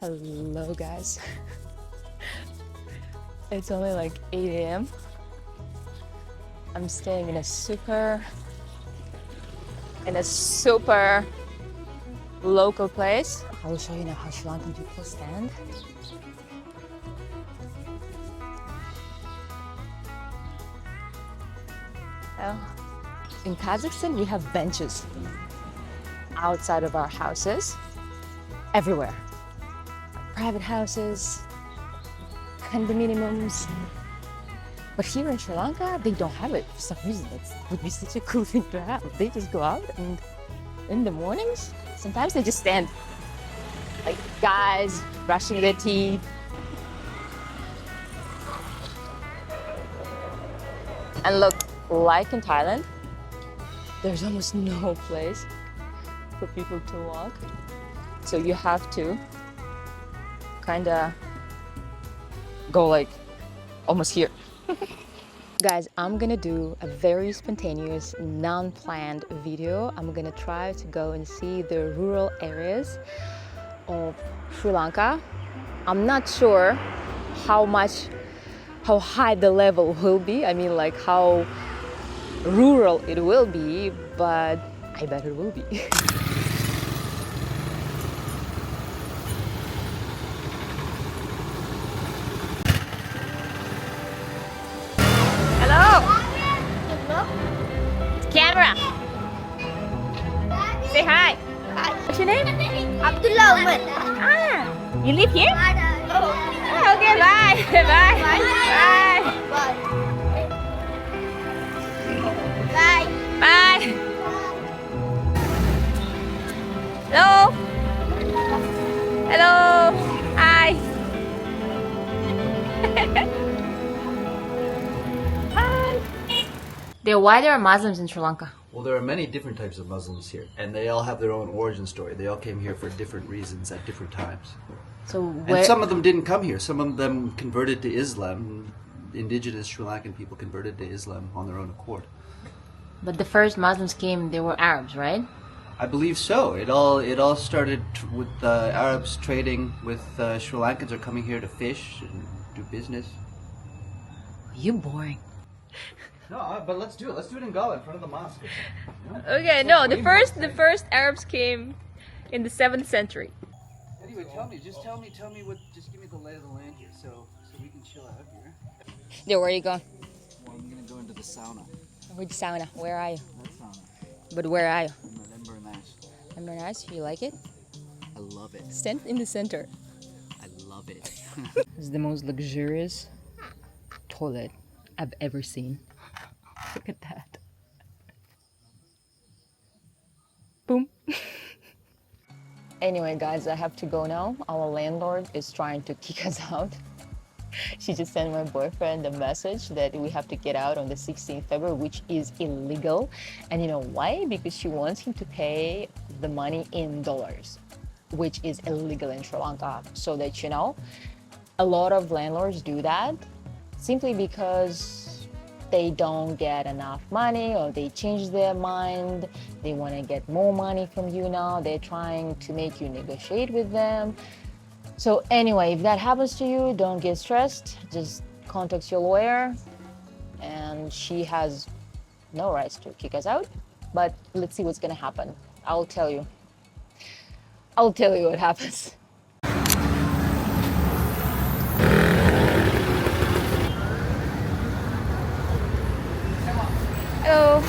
Hello guys. It's only like 8 a.m. I'm staying in a super local place. I will show you now how Sri Lankan people stand. Well, in Kazakhstan we have benches outside of our houses everywhere. Private houses, condominiums. But here in Sri Lanka, they don't have it for some reason. It would be such a cool thing to have. They just go out and in the mornings, sometimes they just stand like guys brushing their teeth. And look, like in Thailand, there's almost no place for people to walk. So you have to kind of go like almost here. Guys, I'm gonna do a very spontaneous, non-planned video. I'm gonna try to go and see the rural areas of Sri Lanka. I'm not sure how high the level will be. I mean, like how rural it will be, but I bet it will be. Camera. Say hi. Hi. What's your name? Abdullah Umar. Ah, you live here? Oh. Ah, okay, bye. Bye. Bye. Bye. Bye. Bye. Hello. Hello. Hi. Why there are Muslims in Sri Lanka? Well, there are many different types of Muslims here, and they all have their own origin story. They all came here for different reasons at different times. So And some of them didn't come here. Some of them converted to Islam. Indigenous Sri Lankan people converted to Islam on their own accord. But the first Muslims came, they were Arabs, right? I believe so. It all started with Arabs trading with Sri Lankans are coming here to fish and do business. You boring. No, but let's do it. Let's do it in Gala in front of the mosque. Okay, no, the first Arabs came in the 7th century. Anyway, tell me what. Just give me the lay of the land here, so we can chill out here. There, where are you going? Well, I'm gonna go into the sauna. Which sauna? Where are you? That sauna. But where are you? In Inverness. Inverness, you like it? I love it. Stand in the center. I love it. This is the most luxurious toilet I've ever seen. Look at that. Boom. Anyway, guys, I have to go now. Our landlord is trying to kick us out. She just sent my boyfriend a message that we have to get out on the 16th February, which is illegal. And you know why? Because she wants him to pay the money in dollars, which is illegal in Sri Lanka. So that you know, a lot of landlords do that simply because they don't get enough money or they change their mind. They want to get more money from you now. They're trying to make you negotiate with them. So anyway, if that happens to you, don't get stressed. Just contact your lawyer, and she has no rights to kick us out. But let's see what's gonna happen. I'll tell you what happens. Hello.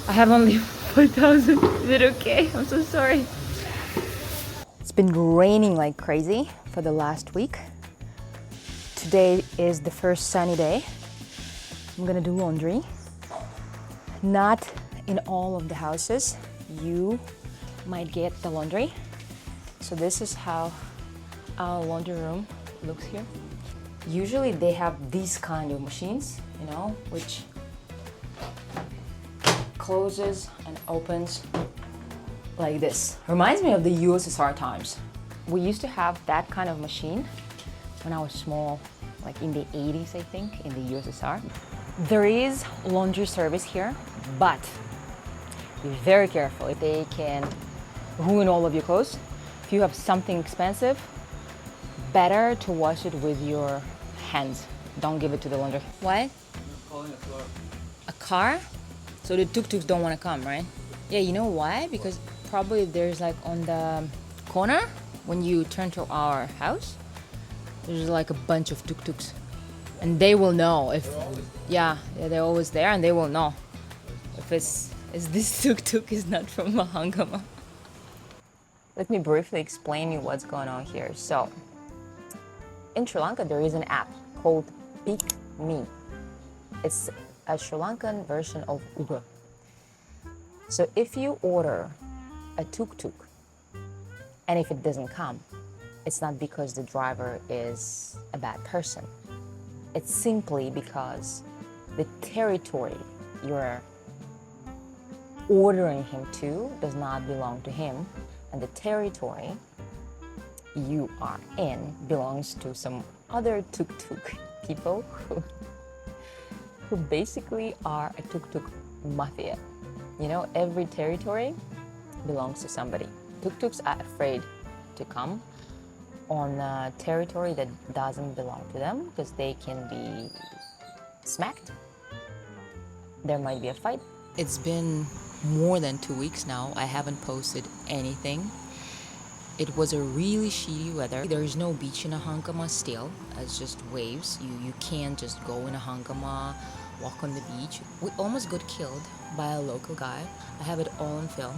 I have only 4,000. Is it okay? I'm so sorry. It's been raining like crazy for the last week. Today is the first sunny day. I'm gonna do laundry. Not in all of the houses you might get the laundry. So this is how our laundry room looks here. Usually they have these kind of machines you know, which closes and opens like this. Reminds me of the USSR times. We used to have that kind of machine when I was small, like in the 80s, I think, in the USSR. There is laundry service here, but be very careful. They can ruin all of your clothes. If you have something expensive, better to wash it with your hands. Don't give it to the laundry. What? Calling a car. A car? So the tuk-tuks don't want to come, right? Yeah, you know why? Because probably there's like on the corner, when you turn to our house, there's like a bunch of tuk-tuks. And they will know if, yeah, they're always there, and they will know if this tuk-tuk is not from Mahangama. Let me briefly explain you what's going on here. So, in Sri Lanka, there is an app called Pick Me. It's a Sri Lankan version of Uber. So if you order a tuk-tuk, and if it doesn't come, it's not because the driver is a bad person. It's simply because the territory you're ordering him to does not belong to him, and the territory you are in belongs to some other tuk-tuk people who basically are a tuk-tuk mafia. You know, every territory belongs to somebody. Tuk-tuks are afraid to come on a territory that doesn't belong to them because they can be smacked. There might be a fight. It's been more than 2 weeks now. I haven't posted anything. It was a really shitty weather. There is no beach in Ahangama still. It's just waves. You can't just go in Ahangama, walk on the beach. We almost got killed by a local guy. I have it all on film.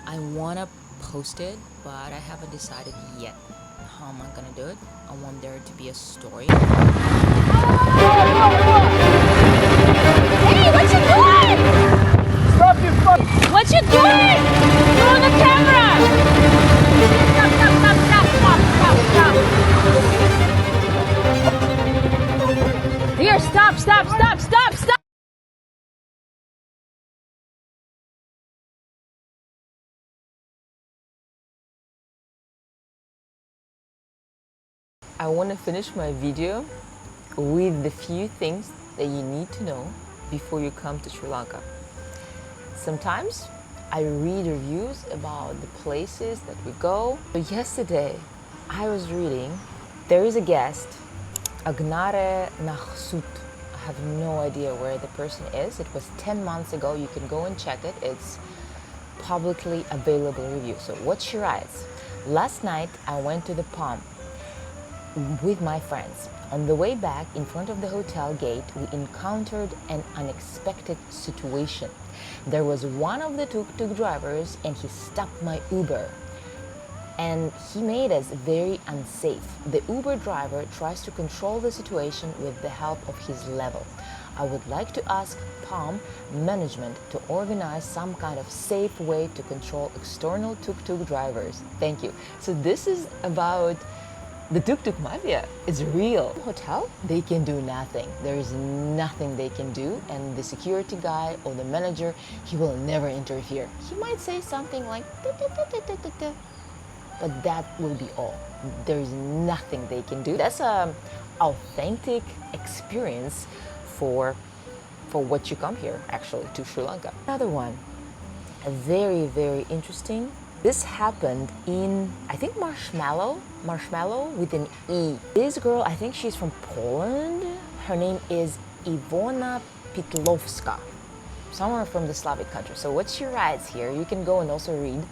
I wanna post it, but I haven't decided yet how am I gonna do it. I want there to be a story. Hey, what you doing? Stop your fuck! What you doing? You're on the camera! Stop, stop, stop, stop, stop, stop, stop. Here, stop, stop, stop, stop, stop! I want to finish my video with the few things that you need to know before you come to Sri Lanka. Sometimes I read reviews about the places that we go. Yesterday, I was reading, there is a guest, Agnare Nahsut. I have no idea where the person is. It was 10 months ago. You can go and check it. It's publicly available review. So what she writes, last night I went to the Palm with my friends. On the way back, in front of the hotel gate, we encountered an unexpected situation. There was one of the tuk-tuk drivers and he stopped my Uber. And he made us very unsafe. The Uber driver tries to control the situation with the help of his level. I would like to ask Palm management to organize some kind of safe way to control external tuk-tuk drivers. Thank you. So this is about the tuk-tuk mafia. It's real. Hotel, they can do nothing. There is nothing they can do, and the security guy or the manager, he will never interfere. He might say something like "Da-da-da-da-da-da," but that will be all. There is nothing they can do. That's an authentic experience for what you come here, actually, to Sri Lanka. Another one, a very, very interesting. This happened in, I think, Marshmallow with an E. This girl, I think she's from Poland. Her name is Iwona Pitlovska, somewhere from the Slavic country. So what she writes here, you can go and also read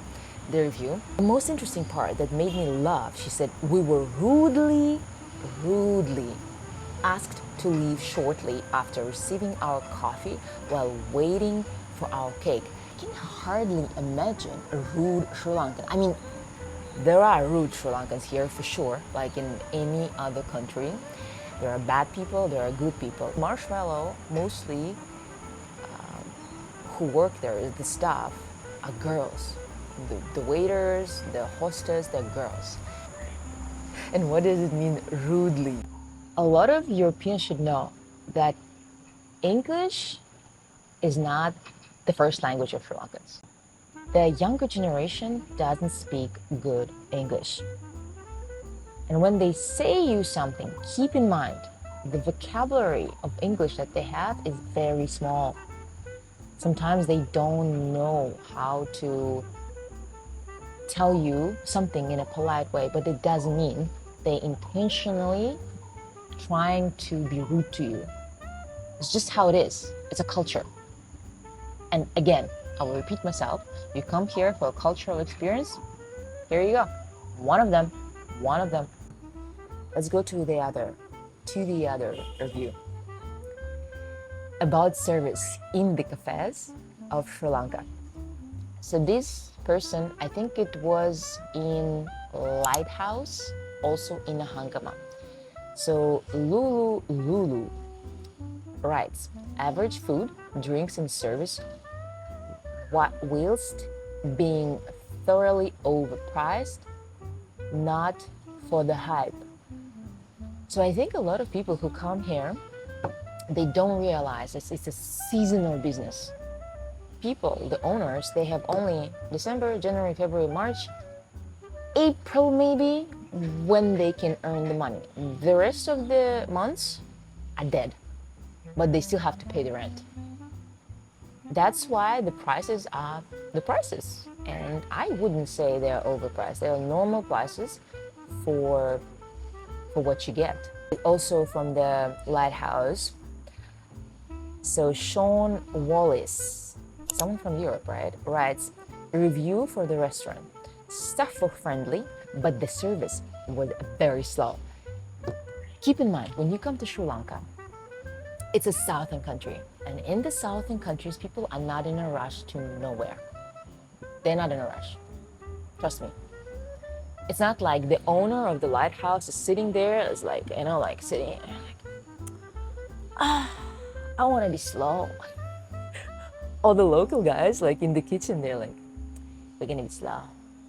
the review. The most interesting part that made me laugh, she said, we were rudely asked to leave shortly after receiving our coffee while waiting for our cake. I can hardly imagine a rude Sri Lankan. I mean, there are rude Sri Lankans here for sure, like in any other country. There are bad people, there are good people. Marshmallow, mostly who work there, the staff, are girls. The waiters, the hostess, they're girls. And what does it mean, rudely? A lot of Europeans should know that English is not the first language of Sri Lankans. The younger generation doesn't speak good English. And when they say you something, keep in mind the vocabulary of English that they have is very small. Sometimes they don't know how to tell you something in a polite way, but it doesn't mean they intentionally trying to be rude to you. It's just how it is. It's a culture. And again, I will repeat myself. You come here for a cultural experience, here you go. One of them. Let's go to the other review. About service in the cafes of Sri Lanka. So this person, I think it was in Lighthouse, also in Hangama. So Lulu writes, average food, drinks and service whilst being thoroughly overpriced, not for the hype. So I think a lot of people who come here, they don't realize it's a seasonal business. People, the owners, they have only December, January, February, March, April maybe, when they can earn the money. The rest of the months are dead, but they still have to pay the rent. That's why the prices are the prices. And I wouldn't say they're overpriced. They are normal prices for what you get. Also from the Lighthouse. So Sean Wallace, someone from Europe, right, writes, review for the restaurant. Staff were friendly, but the service was very slow. Keep in mind, when you come to Sri Lanka, it's a southern country. And in the southern countries, people are not in a rush to nowhere. They're not in a rush. Trust me. It's not like the owner of the lighthouse is sitting there, is like, like sitting like, I want to be slow. All the local guys, like in the kitchen, they're like, we're gonna be slow.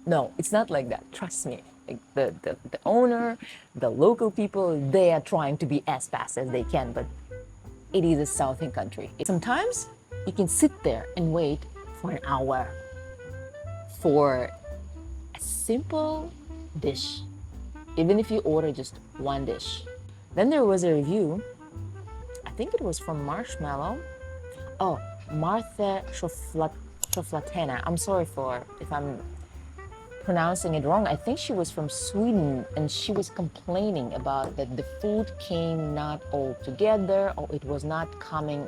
No, it's not like that. Trust me. Like the owner, the local people, they are trying to be as fast as they can, but it is a southern country. Sometimes you can sit there and wait for an hour for a simple dish, even if you order just one dish. Then there was a review, I think it was from Marshmallow. Oh, Martha Shoflatena. I'm sorry if I'm pronouncing it wrong. I think she was from Sweden, and she was complaining about that the food came not all together, or it was not coming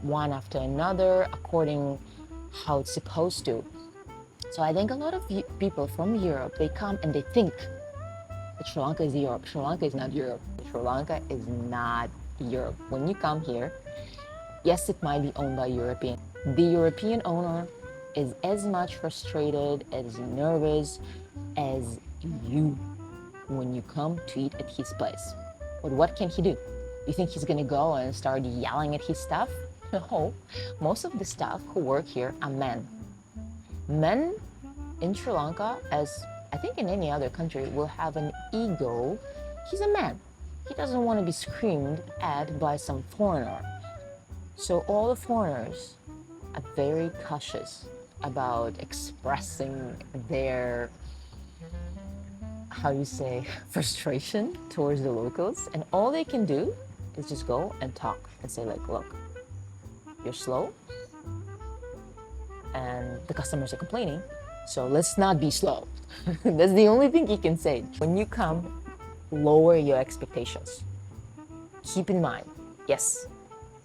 one after another according how it's supposed to. So I think a lot of people from Europe, they come and they think that Sri Lanka is Europe. Sri Lanka is not Europe. Sri Lanka is not Europe. When you come here, yes, it might be owned by European. The European owner is as much frustrated, as nervous as you when you come to eat at his place. But what can he do? You think he's gonna go and start yelling at his staff? No, most of the staff who work here are men. Men in Sri Lanka, as I think in any other country, will have an ego. He's a man. He doesn't want to be screamed at by some foreigner. So all the foreigners are very cautious about expressing their, frustration towards the locals. And all they can do is just go and talk and say like, look, you're slow and the customers are complaining, so let's not be slow. That's the only thing you can say. When you come, lower your expectations. Keep in mind, yes,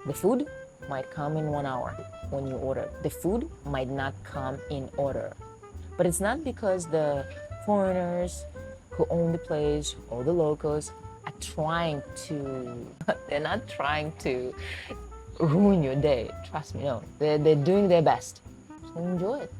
the food might come in 1 hour when you order. The food might not come in order. But it's not because the foreigners who own the place or the locals are trying to, they're not trying to ruin your day. Trust me, no. They're doing their best. So enjoy it.